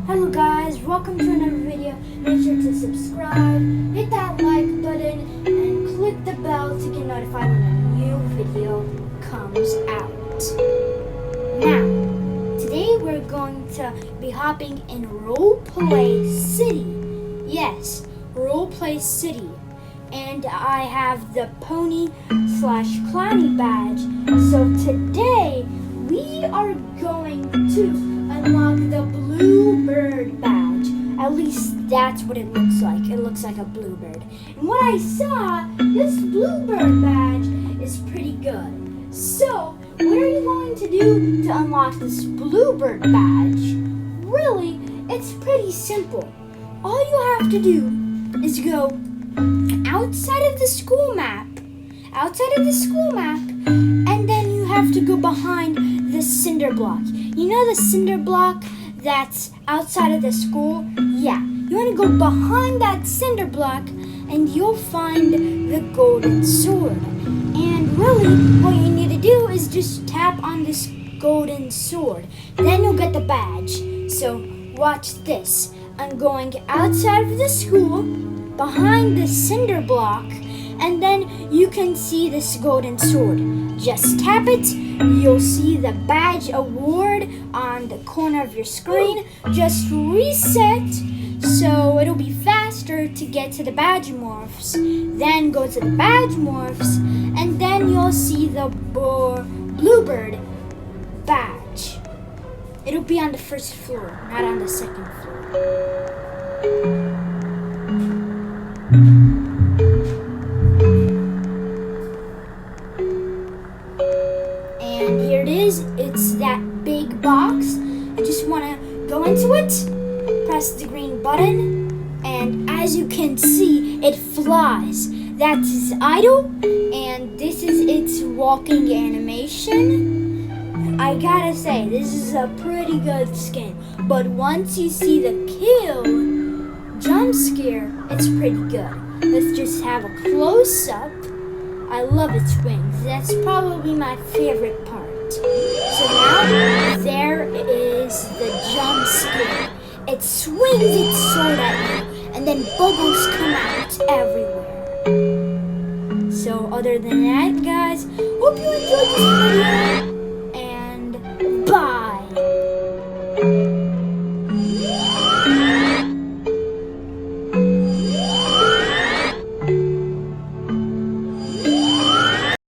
Hello guys, welcome to another video. Make sure to subscribe, hit that like button, and click the bell to get notified when a new video comes out. Now, today we're going to be hopping in Roleplay City. Yes, Roleplay City. And I have the Pony/Clowny badge. So today we are going to unlock the Bluebird badge. At least that's what it looks like. It looks like a bluebird. And what I saw, this Bluebird badge is pretty good. So, what are you going to do to unlock this Bluebird badge? Really, it's pretty simple. All you have to do is go outside of the school map, and then you have to go behind the cinder block. You know the cinder block that's outside of the school? Yeah, you want to go behind that cinder block and you'll find the golden sword. And really, what you need to do is just tap on this golden sword. Then you'll get the badge. So watch this. I'm going outside of the school, behind the cinder block, and then you can see this golden sword. Just tap it, you'll see the badge award on the corner of your screen. Just reset so it'll be faster to get to the badge morphs. Then go to the badge morphs, and then you'll see the Bluebird badge. It'll be on the first floor, not on the second floor. And here it is. It's that big box. You just want to go into it, press the green button, and as you can see, it flies. That's its idle, and this is its walking animation. I gotta say, this is a pretty good skin, but once you see the kill jump scare, it's pretty good. Let's just have a close-up. I love its wings. That's probably my favorite part. So now, there is the jump scare. It swings its sword at you, and then bubbles come out everywhere. So other than that, guys, hope you enjoyed this video.